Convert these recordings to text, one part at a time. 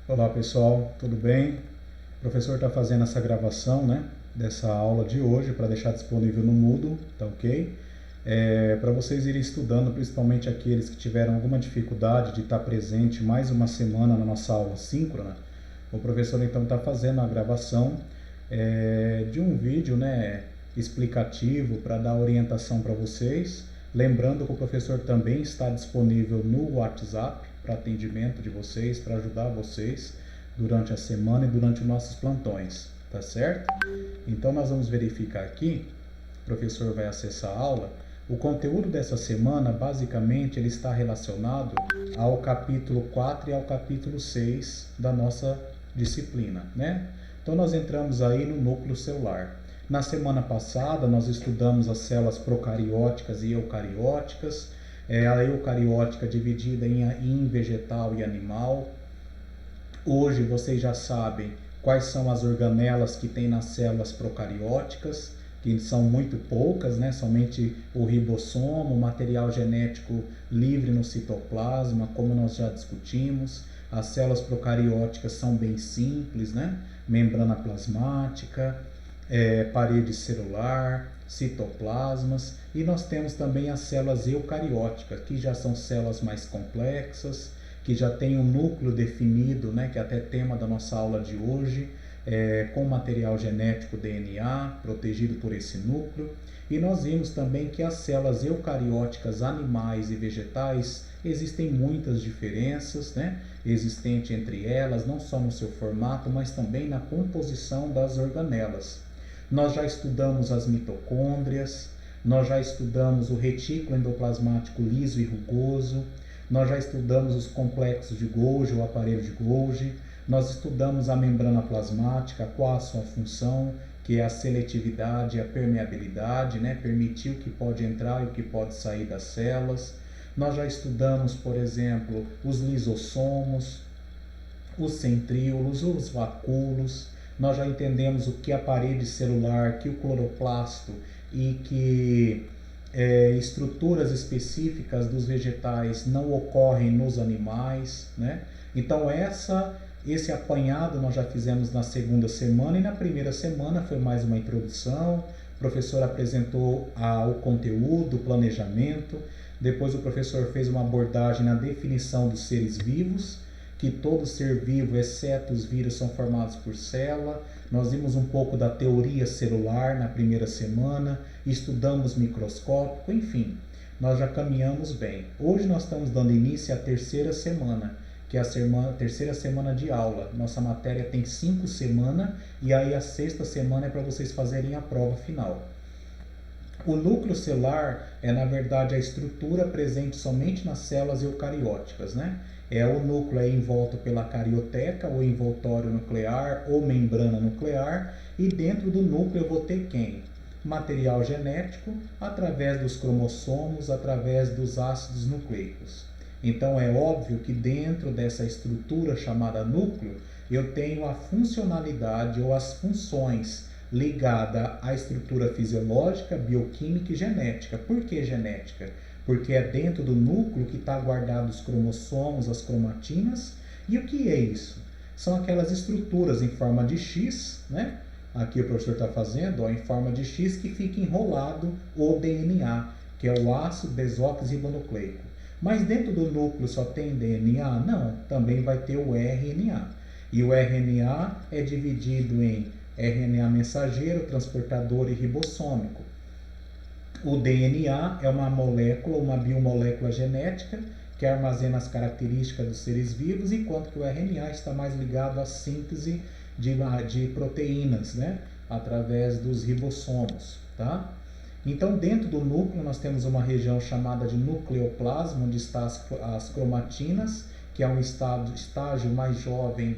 Olá pessoal, tudo bem? O professor está fazendo essa gravação, né, dessa aula de hoje para deixar disponível no Moodle, tá ok? Para vocês irem estudando, principalmente aqueles que tiveram alguma dificuldade de estar presente mais uma semana na nossa aula síncrona, o professor então está fazendo a gravação de um vídeo, né, explicativo para dar orientação para vocês. Lembrando que o professor também está disponível no WhatsApp para atendimento de vocês, para ajudar vocês durante a semana e durante os nossos plantões, tá certo? Então nós vamos verificar aqui, o professor vai acessar a aula. O conteúdo dessa semana, basicamente, ele está relacionado ao capítulo 4 e ao capítulo 6 da nossa disciplina, né? Então nós entramos aí no núcleo celular. Na semana passada nós estudamos as células procarióticas e eucarióticas, a eucariótica dividida em vegetal e animal. Hoje vocês já sabem quais são as organelas que tem nas células procarióticas, que são muito poucas, né? Somente o ribossomo, o material genético livre no citoplasma, como nós já discutimos. As células procarióticas são bem simples, né? Membrana plasmática, parede celular, citoplasmas, e nós temos também as células eucarióticas, que já são células mais complexas, que já tem um núcleo definido, né, que é até tema da nossa aula de hoje, com material genético DNA, protegido por esse núcleo. E nós vimos também que as células eucarióticas animais e vegetais existem muitas diferenças, né, existente entre elas, não só no seu formato, mas também na composição das organelas. Nós já estudamos as mitocôndrias, nós já estudamos o retículo endoplasmático liso e rugoso, nós já estudamos os complexos de Golgi, o aparelho de Golgi, nós estudamos a membrana plasmática, qual a sua função, que é a seletividade e a permeabilidade, né? Permitir o que pode entrar e o que pode sair das células. Nós já estudamos, por exemplo, os lisossomos, os centríolos, os vacúolos. Nós já entendemos o que é a parede celular, que o cloroplasto e que estruturas específicas dos vegetais não ocorrem nos animais, né? Então esse apanhado nós já fizemos na segunda semana, e na primeira semana foi mais uma introdução. O professor apresentou o conteúdo, o planejamento. Depois o professor fez uma abordagem na definição dos seres vivos, que todo ser vivo, exceto os vírus, são formados por célula. Nós vimos um pouco da teoria celular na primeira semana, estudamos microscópico, enfim, nós já caminhamos bem. Hoje nós estamos dando início à terceira semana, que é a terceira semana de aula. Nossa matéria tem 5 semanas, e aí a sexta semana é para vocês fazerem a prova final. O núcleo celular é, na verdade, a estrutura presente somente nas células eucarióticas, né? O núcleo é envolto pela carioteca, ou envoltório nuclear, ou membrana nuclear, e dentro do núcleo eu vou ter quem? Material genético, através dos cromossomos, através dos ácidos nucleicos. Então é óbvio que dentro dessa estrutura chamada núcleo, eu tenho a funcionalidade ou as funções ligada à estrutura fisiológica, bioquímica e genética. Por que genética? Porque é dentro do núcleo que está guardado os cromossomos, as cromatinas. E o que é isso? São aquelas estruturas em forma de X, né? Aqui o professor está fazendo, em forma de X, que fica enrolado o DNA, que é o ácido desoxirribonucleico. Mas dentro do núcleo só tem DNA? Não, também vai ter o RNA. E o RNA é dividido em RNA mensageiro, transportador e ribossômico. O DNA é uma molécula, uma biomolécula genética, que armazena as características dos seres vivos, enquanto que o RNA está mais ligado à síntese de proteínas, né? Através dos ribossomos, tá? Então, dentro do núcleo, nós temos uma região chamada de nucleoplasma, onde estão as cromatinas, que é um estágio mais jovem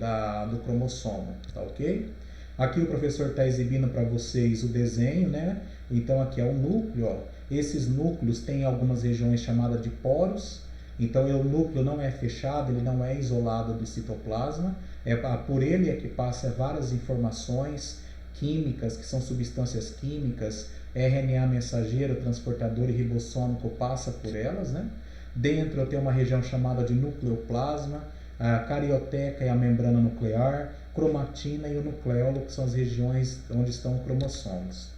do cromossomo, tá ok? Aqui o professor está exibindo para vocês o desenho, né? Então aqui é o núcleo, ó. Esses núcleos têm algumas regiões chamadas de poros. Então o núcleo não é fechado, ele não é isolado do citoplasma. Por ele é que passa várias informações químicas, que são substâncias químicas, RNA mensageiro, transportador e ribossômico passa por elas, né? Dentro eu tenho uma região chamada de nucleoplasma, A carioteca é a membrana nuclear, cromatina e o nucleolo, que são as regiões onde estão os cromossomos.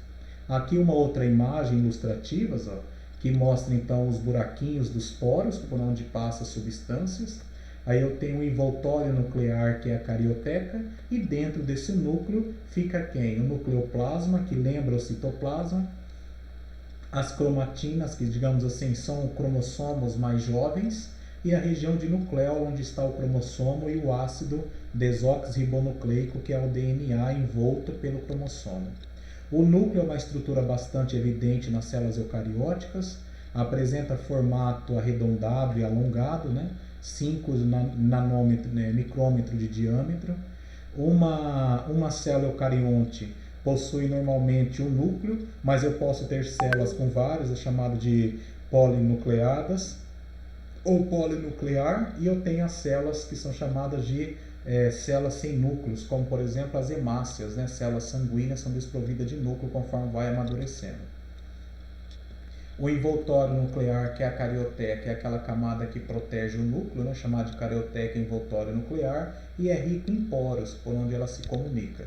Aqui uma outra imagem ilustrativa, ó, que mostra então os buraquinhos dos poros, por onde passam as substâncias. Aí eu tenho o envoltório nuclear, que é a carioteca, e dentro desse núcleo fica quem? O nucleoplasma, que lembra o citoplasma, as cromatinas, que digamos assim são cromossomos mais jovens, e a região de nucleolo, onde está o cromossomo e o ácido desoxirribonucleico, que é o DNA envolto pelo cromossomo. O núcleo é uma estrutura bastante evidente nas células eucarióticas, apresenta formato arredondado e alongado, 5 nanômetro, micrômetro de diâmetro. Uma célula eucarionte possui normalmente um núcleo, mas eu posso ter células com vários, é chamado de polinucleadas ou polinuclear, e eu tenho as células que são chamadas de células sem núcleos, como por exemplo as hemácias, células sanguíneas são desprovidas de núcleo conforme vai amadurecendo. O envoltório nuclear, que é a carioteca, é aquela camada que protege o núcleo, chamada de carioteca envoltório nuclear, e é rico em poros, por onde ela se comunica.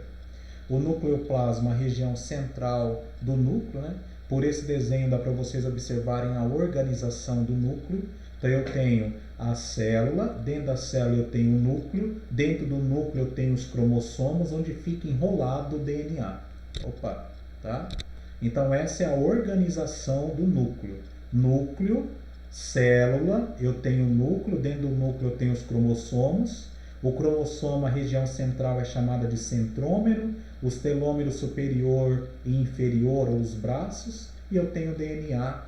O nucleoplasma, a região central do núcleo, por esse desenho dá para vocês observarem a organização do núcleo. Então eu tenho a célula, dentro da célula eu tenho o núcleo, dentro do núcleo eu tenho os cromossomos, onde fica enrolado o DNA. Opa, tá? Então essa é a organização do núcleo. Núcleo, célula, eu tenho o núcleo, dentro do núcleo eu tenho os cromossomos. O cromossomo, a região central é chamada de centrômero, os telômeros superior e inferior, ou os braços, e eu tenho o DNA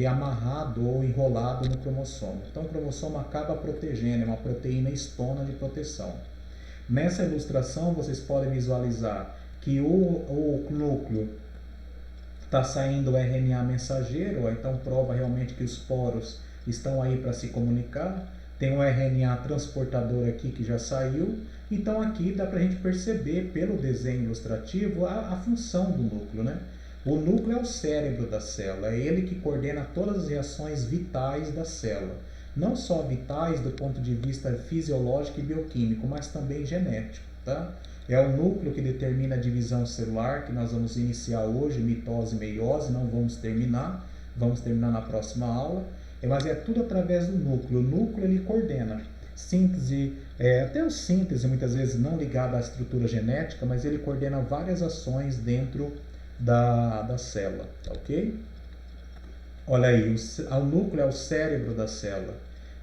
amarrado ou enrolado no cromossomo. Então o cromossomo acaba protegendo, é uma proteína estona de proteção. Nessa ilustração vocês podem visualizar que o núcleo está saindo o RNA mensageiro, então prova realmente que os poros estão aí para se comunicar. Tem um RNA transportador aqui que já saiu. Então aqui dá para a gente perceber pelo desenho ilustrativo a função do núcleo, O núcleo é o cérebro da célula, é ele que coordena todas as reações vitais da célula. Não só vitais do ponto de vista fisiológico e bioquímico, mas também genético, tá? É o núcleo que determina a divisão celular, que nós vamos iniciar hoje, mitose e meiose, não vamos terminar na próxima aula. Mas é tudo através do núcleo. O núcleo ele coordena síntese, até a síntese muitas vezes não ligada à estrutura genética, mas ele coordena várias ações dentro da célula, tá ok? Olha aí, o núcleo é o cérebro da célula.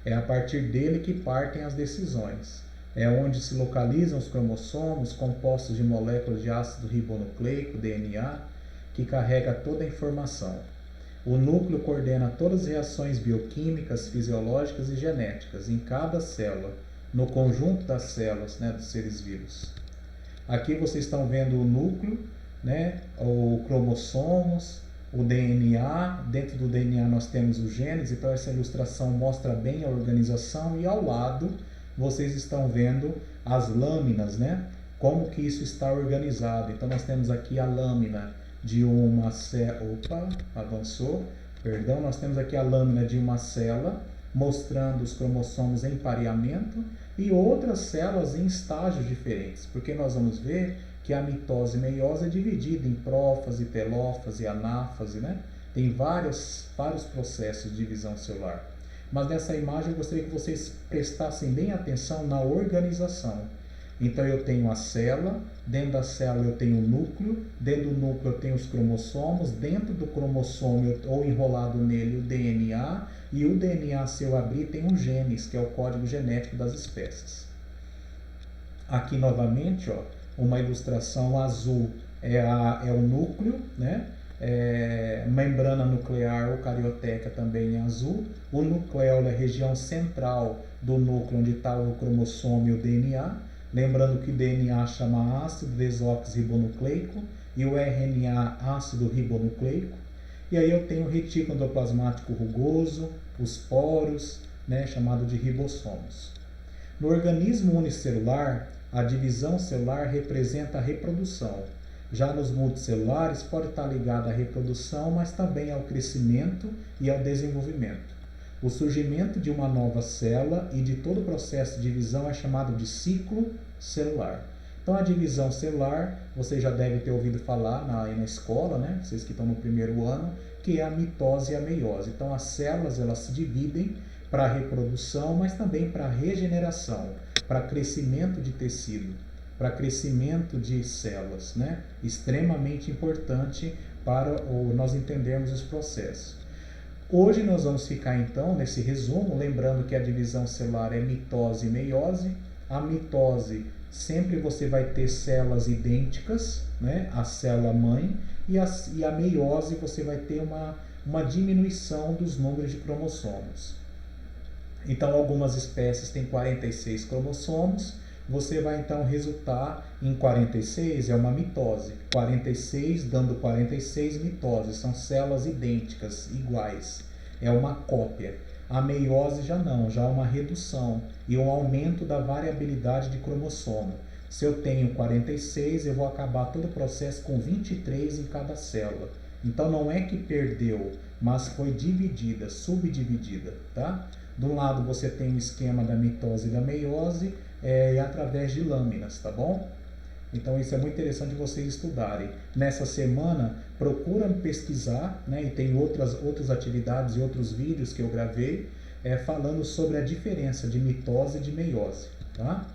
É a partir dele que partem as decisões. É onde se localizam os cromossomos compostos de moléculas de ácido ribonucleico, DNA, que carrega toda a informação. O núcleo coordena todas as reações bioquímicas, fisiológicas e genéticas em cada célula, no conjunto das células, dos seres vivos. Aqui vocês estão vendo o núcleo, o cromossomos, o DNA. Dentro do DNA nós temos os genes, então essa ilustração mostra bem a organização, e ao lado vocês estão vendo as lâminas, como que isso está organizado. Então nós temos aqui a lâmina de uma célula, nós temos aqui a lâmina de uma célula mostrando os cromossomos em pareamento e outras células em estágios diferentes, porque nós vamos ver que a mitose e meiose é dividida em prófase, telófase, anáfase, Tem vários processos de divisão celular. Mas nessa imagem eu gostaria que vocês prestassem bem atenção na organização. Então eu tenho a célula, dentro da célula eu tenho o núcleo, dentro do núcleo eu tenho os cromossomos, dentro do cromossomo ou enrolado nele o DNA, e o DNA, se eu abrir, tem um genes, que é o código genético das espécies. Aqui novamente, uma ilustração azul é o núcleo, membrana nuclear ou carioteca também em azul. O nucleolo é a região central do núcleo onde está o cromossomo e o DNA. Lembrando que o DNA chama ácido desoxirribonucleico e o RNA ácido ribonucleico. E aí eu tenho o retículo endoplasmático rugoso, os poros, chamado de ribossomos. No organismo unicelular, a divisão celular representa a reprodução. Já nos multicelulares pode estar ligada à reprodução, mas também ao crescimento e ao desenvolvimento. O surgimento de uma nova célula e de todo o processo de divisão é chamado de ciclo celular. Então, a divisão celular, você já deve ter ouvido falar na escola, né? Vocês que estão no primeiro ano, que é a mitose e a meiose. Então, as células elas se dividem para reprodução, mas também para regeneração, para crescimento de tecido, para crescimento de células, né? Extremamente importante para nós entendermos os processos. Hoje nós vamos ficar então nesse resumo, lembrando que a divisão celular é mitose e meiose. A mitose, sempre você vai ter células idênticas, né? A célula mãe, e a meiose você vai ter uma diminuição dos números de cromossomos. Então, algumas espécies têm 46 cromossomos, você vai então resultar em 46, é uma mitose. 46 dando 46 mitoses, são células idênticas, iguais, é uma cópia. A meiose já não, já é uma redução e um aumento da variabilidade de cromossomo. Se eu tenho 46, eu vou acabar todo o processo com 23 em cada célula. Então não é que perdeu, mas foi dividida, subdividida, tá? De um lado você tem o esquema da mitose e da meiose, através de lâminas, tá bom? Então isso é muito interessante vocês estudarem. Nessa semana, procura pesquisar, né? E tem outras atividades e outros vídeos que eu gravei falando sobre a diferença de mitose e de meiose, tá?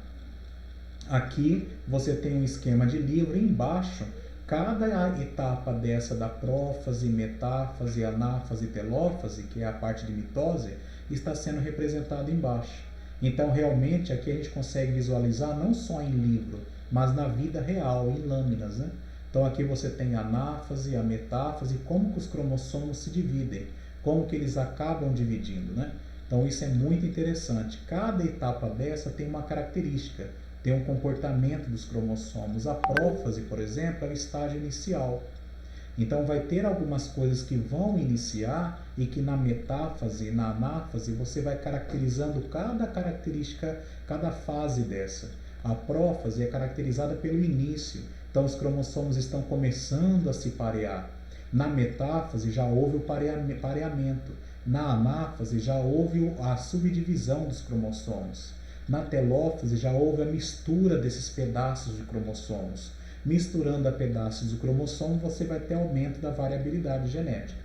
Aqui você tem um esquema de livro, embaixo, cada etapa dessa da prófase, metáfase, anáfase e telófase, que é a parte de mitose, está sendo representada embaixo. Então, realmente, aqui a gente consegue visualizar não só em livro, mas na vida real, em lâminas, né? Então, aqui você tem a anáfase, a metáfase, como que os cromossomos se dividem, como que eles acabam dividindo, né? Então, isso é muito interessante. Cada etapa dessa tem uma característica, tem um comportamento dos cromossomos. A prófase, por exemplo, é o estágio inicial. Então, vai ter algumas coisas que vão iniciar e que na metáfase, na anáfase, você vai caracterizando cada característica, cada fase dessa. A prófase é caracterizada pelo início. Então, os cromossomos estão começando a se parear. Na metáfase, já houve o pareamento. Na anáfase, já houve a subdivisão dos cromossomos. Na telófase, já houve a mistura desses pedaços de cromossomos. Misturando a pedaços do cromossomo, você vai ter aumento da variabilidade genética.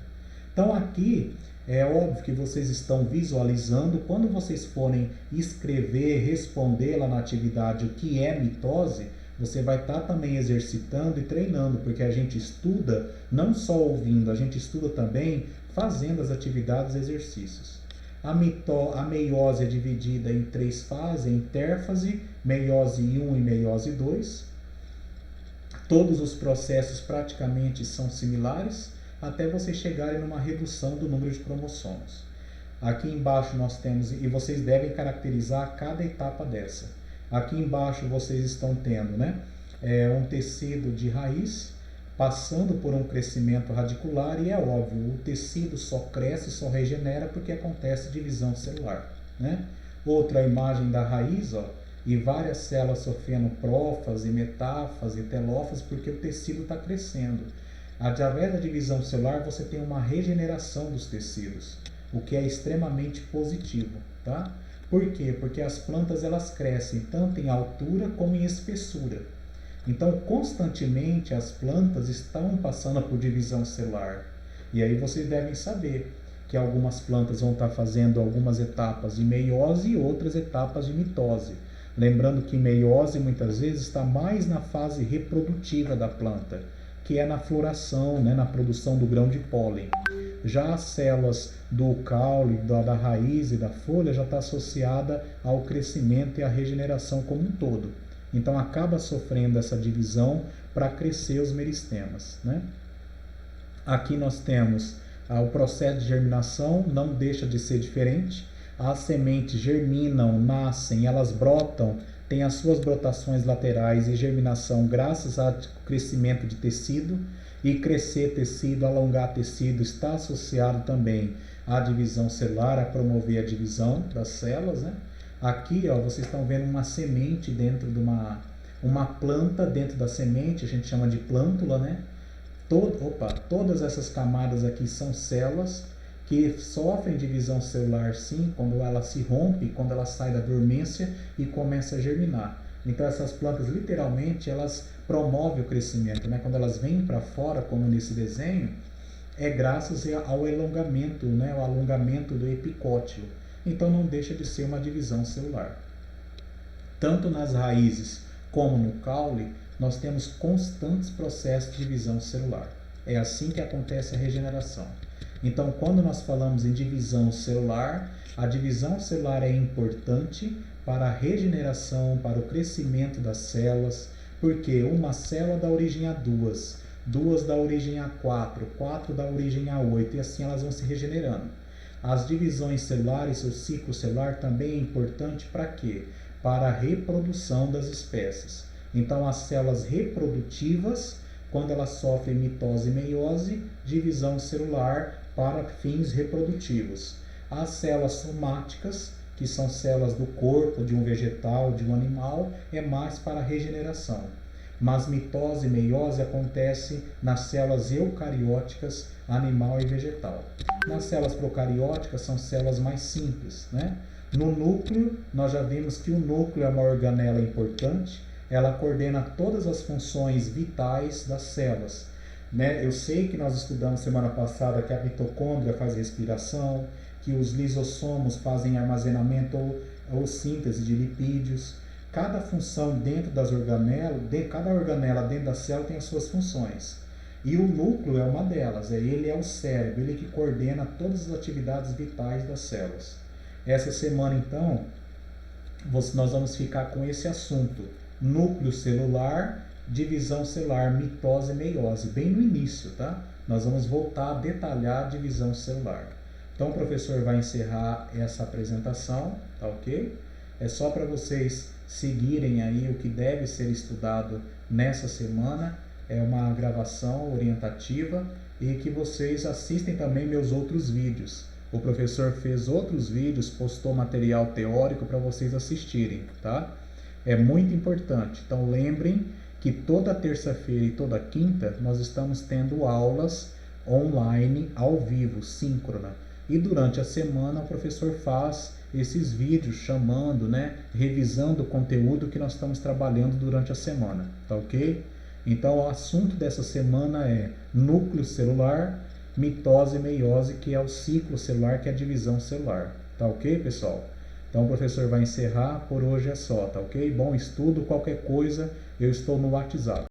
Então aqui é óbvio que vocês estão visualizando, quando vocês forem escrever, responder lá na atividade o que é mitose, você vai estar também exercitando e treinando, porque a gente estuda não só ouvindo, a gente estuda também fazendo as atividades e exercícios. A meiose é dividida em 3 fases, intérfase, meiose 1 e meiose 2. Todos os processos praticamente são similares, até vocês chegarem numa redução do número de cromossomos. Aqui embaixo nós temos, e vocês devem caracterizar cada etapa dessa. Aqui embaixo vocês estão tendo, né, um tecido de raiz, passando por um crescimento radicular, e é óbvio, o tecido só cresce, só regenera porque acontece divisão celular, né? Outra imagem da raiz, ó, e várias células sofrendo prófase, metáfase, telófase, porque o tecido está crescendo. Através da divisão celular, você tem uma regeneração dos tecidos, o que é extremamente positivo, tá? Por quê? Porque as plantas elas crescem tanto em altura como em espessura. Então, constantemente, as plantas estão passando por divisão celular. E aí vocês devem saber que algumas plantas vão estar fazendo algumas etapas de meiose e outras etapas de mitose. Lembrando que meiose muitas vezes está mais na fase reprodutiva da planta, que é na floração, né, na produção do grão de pólen. Já as células do caule, da raiz e da folha já está associada ao crescimento e à regeneração como um todo. Então acaba sofrendo essa divisão para crescer os meristemas, né? Aqui nós temos o processo de germinação, não deixa de ser diferente. As sementes germinam, nascem, elas brotam, têm as suas brotações laterais e germinação graças ao crescimento de tecido. E crescer tecido, alongar tecido está associado também à divisão celular, a promover a divisão das células, né? Aqui, ó, vocês estão vendo uma semente dentro de uma planta dentro da semente, a gente chama de plântula, né? Todas essas camadas aqui são células. que sofrem divisão celular sim, quando ela se rompe, quando ela sai da dormência e começa a germinar. Então essas plantas literalmente elas promovem o crescimento, né? Quando elas vêm para fora, como nesse desenho, é graças ao alongamento, né? O alongamento do epicótilo. Então não deixa de ser uma divisão celular. Tanto nas raízes como no caule, nós temos constantes processos de divisão celular. É assim que acontece a regeneração. Então, quando nós falamos em divisão celular, a divisão celular é importante para a regeneração, para o crescimento das células, porque uma célula dá origem a duas, duas dá origem a quatro, quatro dá origem a 8, e assim elas vão se regenerando. As divisões celulares, o ciclo celular também é importante para quê? Para a reprodução das espécies. Então, as células reprodutivas, quando elas sofrem mitose e meiose, divisão celular para fins reprodutivos. As células somáticas, que são células do corpo de um vegetal, de um animal, é mais para a regeneração. Mas mitose e meiose acontece nas células eucarióticas, animal e vegetal. Nas células procarióticas são células mais simples, né? No núcleo, nós já vimos que o núcleo é uma organela importante, ela coordena todas as funções vitais das células. Né? Eu sei que nós estudamos semana passada que a mitocôndria faz respiração, que os lisossomos fazem armazenamento ou síntese de lipídios. Cada função dentro das organelas, cada organela dentro da célula tem as suas funções. E o núcleo é uma delas, ele é o cérebro, ele que coordena todas as atividades vitais das células. Essa semana, então, nós vamos ficar com esse assunto. Núcleo celular, divisão celular, mitose e meiose, bem no início, tá? Nós vamos voltar a detalhar a divisão celular. Então o professor vai encerrar essa apresentação, tá ok? É só para vocês seguirem aí o que deve ser estudado nessa semana. É uma gravação orientativa e que vocês assistem também meus outros vídeos. O professor fez outros vídeos, postou material teórico para vocês assistirem, tá? É muito importante. Então lembrem que toda terça-feira e toda quinta nós estamos tendo aulas online, ao vivo, síncrona. E durante a semana o professor faz esses vídeos chamando, né, revisando o conteúdo que nós estamos trabalhando durante a semana, tá ok? Então o assunto dessa semana é núcleo celular, mitose e meiose, que é o ciclo celular, que é a divisão celular, tá ok, pessoal? Então o professor vai encerrar, por hoje é só, tá ok? Bom estudo, qualquer coisa eu estou no WhatsApp.